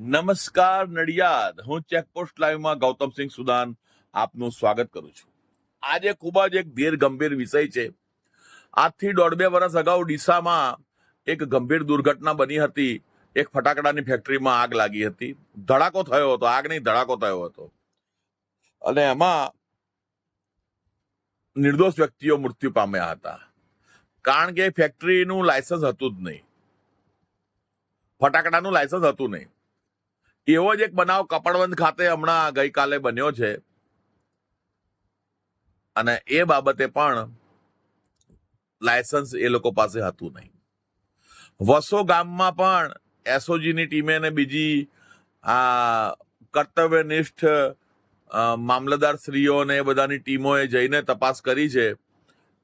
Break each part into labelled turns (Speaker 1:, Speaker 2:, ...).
Speaker 1: નમસ્કાર નડિયાદ, હું ચેકપોસ્ટ લાઈવમાં ગૌતમસિંહ સુદાન આપનું સ્વાગત કરું છું. આજે ખૂબ જ એક ધીર ગંભીર વિષય છે. આજથી 1.5-2 વર્ષ અગાઉ ડીસામાં એક ગંભીર દુર્ઘટના બની હતી. એક ફટાકડાની ફેક્ટરીમાં આગ લાગી હતી. ધડાકો થયો હતો, આગ નહીં ધડાકો થયો હતો, અને એમાં નિર્દોષ વ્યક્તિઓ મૃત્યુ પામ્યા હતા. કારણ કે ફેક્ટરીનું લાયસન્સ હતું જ નહીં, ફટાકડાનું લાયસન્સ હતું નહીં. એવો જ એક બનાવ કપડવંજ ખાતે હમણાં ગઈકાલે બન્યો છે, અને એ બાબતે પણ લાયસન્સ એ લોકો પાસે હતું નહીં. વસો ગામમાં પણ એસઓજીની ટીમે અને બીજી આ કર્તવ્યનિષ્ઠ મામલતદાર શ્રીઓ ને એ બધાની ટીમોએ જઈને તપાસ કરી છે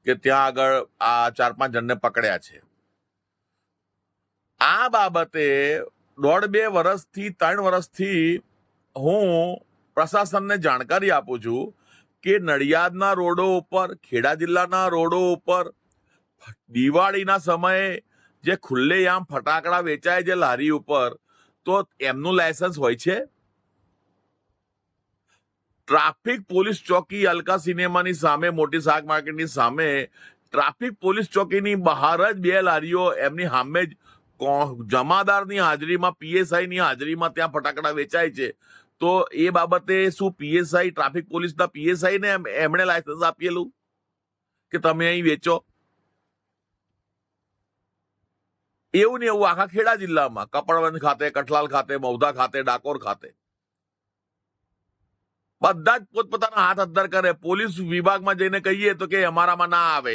Speaker 1: કે ત્યાં આગળ આ 4-5 જણને પકડ્યા છે. આ બાબતે 1.5-2 વર્ષથી 3 વર્ષથી હું પ્રશાસનને જાણકારી આપું છું કે નડિયાદના રોડો ઉપર, ખેડા જિલ્લાના રોડો ઉપર દિવાળીના સમયે જે ખુલ્લેઆમ ફટાકડા વેચાય છે લારી ઉપર, તો એમનું લાયસન્સ હોય છે? ટ્રાફિક પોલીસ ચોકી અલકા સિનેમાની સામે, મોટી શાક માર્કેટની સામે, ટ્રાફિક પોલીસ ચોકીની બહાર જ 2 લારીઓ, એમની સામે જ જમાદારની હાજરીમાં, પીએસઆઈ ની હાજરીમાં ત્યાં ફટાકડા વેચાય છે. તો એ બાબતે શું પીએસઆઈ, ટ્રાફિક પોલીસના પીએસઆઈ ને એમણે લાયસન્સ આપેલું કે તમે અહીં વેચો? એવું ને એવું આખા ખેડા જિલ્લામાં, કપડવંજ ખાતે, કઠલાલ ખાતે, મૌધા ખાતે, ડાકોર ખાતે બધા જ પોતપોતાના હાથ અદ્ધર કરે. પોલીસ વિભાગમાં જઈને કહીએ તો કે અમારામાં ના આવે,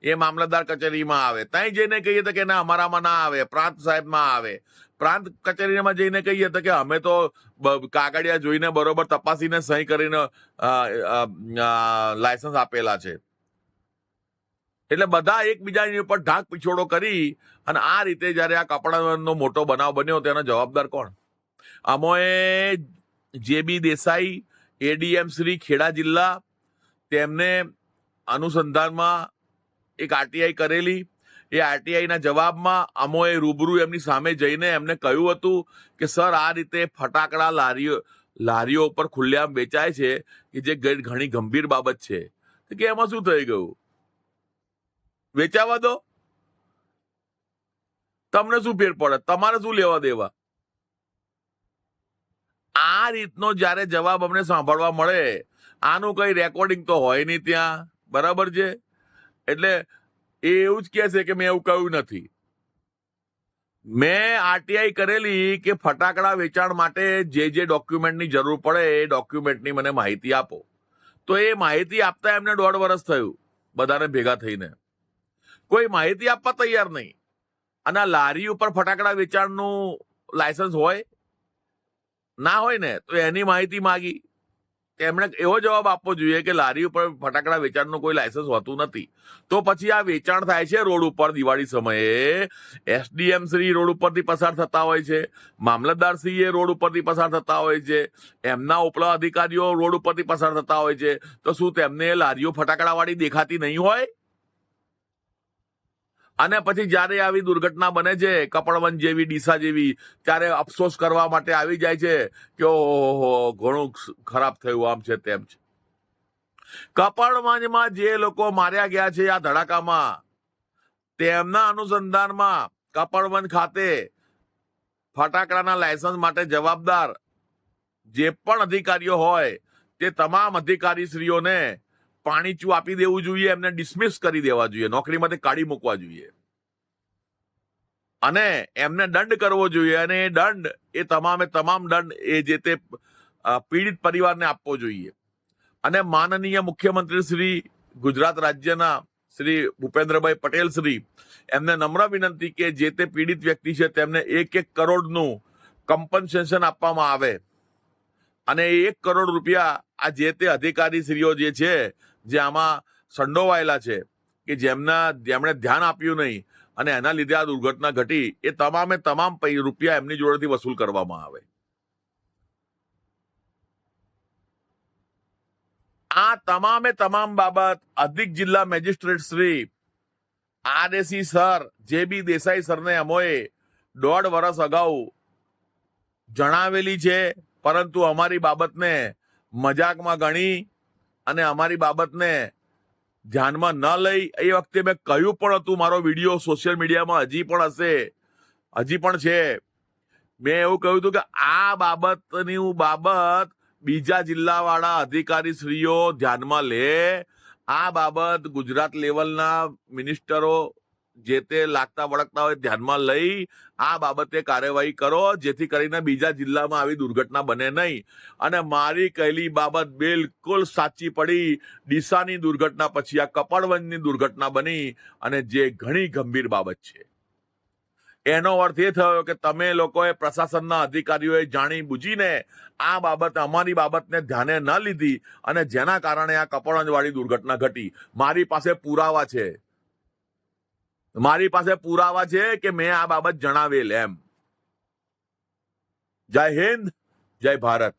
Speaker 1: એ મામલતદાર કચેરીમાં આવે. ત્યાં જઈને કહીએ તો કે ના અમારામાં ના આવે, પ્રાંત સાહેબમાં આવે. પ્રાંત કચેરીમાં જઈને કહીએ તો કે અમે તો કાગળિયા જોઈને બરોબર તપાસીને સહી કરીને લાયસન્સ આપેલા છે. એટલે બધા એકબીજાની ઉપર ઢાક પીછોડો કરી અને આ રીતે જયારે આ કપડાનો મોટો બનાવ બન્યો, તેનો જવાબદાર કોણ? અમોએ જેબી દેસાઈ, એડીએમ શ્રી ખેડા જિલ્લા, તેમને અનુસંધાનમાં એક આરટીઆઈ કરેલી. એ આરટીઆઈના જવાબમાં અમોએ રૂબરૂ એમની સામે જઈને એમને કહ્યું હતું કે સર, આ રીતે ફટાકડા લારીઓ ઉપર ખુલ્લેઆમ વેચાય છે, કે જે ઘણી ગંભીર બાબત છે. કે એમાં શું થઈ ગયું? વેચાવા દો, તમને શું ફેર પડે? તમારે શું લેવા દેવા? આ રીતનો જ્યારે જવાબ અમને સાંભળવા મળે, આનું કઈ રેકોર્ડિંગ તો હોય નહીં ત્યાં, બરાબર છે? એટલે એ એવું જ કહે છે કે મેં એવું કહ્યું નથી. મેં આરટીઆઈ કરેલી કે ફટાકડા વેચાણ માટે જે ડોક્યુમેન્ટની જરૂર પડે એ ડોક્યુમેન્ટની મને માહિતી આપો. તો એ માહિતી આપતા એમને 1.5 વર્ષ થયું બધાને ભેગા થઈને. કોઈ માહિતી આપવા તૈયાર નહીં. અને આ લારી ઉપર ફટાકડા વેચાણનું લાયસન્સ હોય? ના હોય ને તો એની માહિતી માગી. એમણે એવો જવાબ આપવો જોઈએ કે લારી ઉપર ફટાકડા વેચાણનું કોઈ લાયસન્સ હોતું નથી. તો પછી આ વેચાણ થાય છે રોડ ઉપર દિવાળી સમયે. એસડીએમ શ્રી રોડ ઉપરથી પસાર થતા હોય છે, મામલતદાર શ્રી એ રોડ ઉપરથી પસાર થતા હોય છે, એમના ઉપલા અધિકારીઓ રોડ ઉપરથી પસાર થતા હોય છે. તો શું તેમને લારીઓ ફટાકડાવાળી દેખાતી નહીં હોય? અને પછી જ્યારે આવી દુર્ઘટના બને છે, કપડવંજ જેવી, ડીસા જેવી, ત્યારે અફસોસ કરવા માટે આવી જાય છે કે ઓહો, ઘણું ખરાબ થયું, આમ છે તેમ છે. કપડવંજમાં જે લોકો માર્યા ગયા છે આ ધડાકામાં, તેમના અનુસંધાનમાં કપડવંજ ખાતે ફટાકડાના લાયસન્સ માટે જવાબદાર જે પણ અધિકારીઓ હોય, તે તમામ અધિકારીશ્રીઓને પાણીચું આપી દેવું જોઈએ, એમને ડિસમિસ કરી દેવા જોઈએ, નોકરીમાંથી કાઢી મૂકવા જોઈએ, અને એમને દંડ કરવો જોઈએ. અને એ દંડ, એ તમામ દંડ એ જે તે પીડિત પરિવારને આપવો જોઈએ. અને માનનીય મુખ્યમંત્રી શ્રી ગુજરાત રાજ્યના શ્રી ભૂપેન્દ્રભાઈ પટેલ શ્રી, એમને નમ્ર વિનંતી કે જે તે પીડિત વ્યક્તિ છે તેમને 1 કરોડનું કમ્પન્સેશન આપવામાં આવે. અને 1 કરોડ રૂપિયા આ જે તે અધિકારીશ્રીઓ જે છે, જે આમાં સંડોવાયેલા છે, કે જેમણે ધ્યાન આપ્યું નહીં અને એના લીધે આ દુર્ઘટના ઘટી, એ તમામ રૂપિયા એમની જોડેથી વસૂલ કરવામાં આવે. આ તમામ બાબત અધિક જિલ્લા મેજિસ્ટ્રેટ શ્રી આરએસી સર, જેબી દેસાઈ સરને અમોએ 1.5 વર્ષ અગાઉ જણાવેલી છે, પરંતુ અમારી બાબતને મજાકમાં ગણી અને અમારી બાબતને ધ્યાનમાં ન લઈ. એ વખતે મેં કહ્યું પણ હતું, મારો વિડીયો સોશિયલ મીડિયામાં હજી પણ હશે, હજી પણ છે. મેં એવું કહ્યું હતું કે આ બાબત બીજા જિલ્લાવાળા અધિકારીશ્રીઓ ધ્યાનમાં લે. આ બાબત ગુજરાત લેવલના મિનિસ્ટરો જે તે લાગતા વળગતા હોય ધ્યાનમાં લઈ આ બાબતે કાર્યવાહી કરો, જેથી કરીને બીજા જિલ્લામાં આવી દુર્ઘટના બને નહીં. અને મારી કહેલી બાબત બિલકુલ સાચી પડી. ડીસાની દુર્ઘટના પછી આ કપડવંજની દુર્ઘટના બની, અને જે ઘણી ગંભીર બાબત છે. એનો અર્થ એ થયો કે તમે લોકોએ, પ્રશાસનના અધિકારીઓએ જાણી બુજીને આ બાબત, અમારી બાબતને ધ્યાને ન લીધી, અને જેના કારણે આ કપડવંજવાળી દુર્ઘટના ઘટી. મારી પાસે પુરાવા છે કે મેં આ બાબત જણાવેલ એમ. જય હિન્દ, જય ભારત.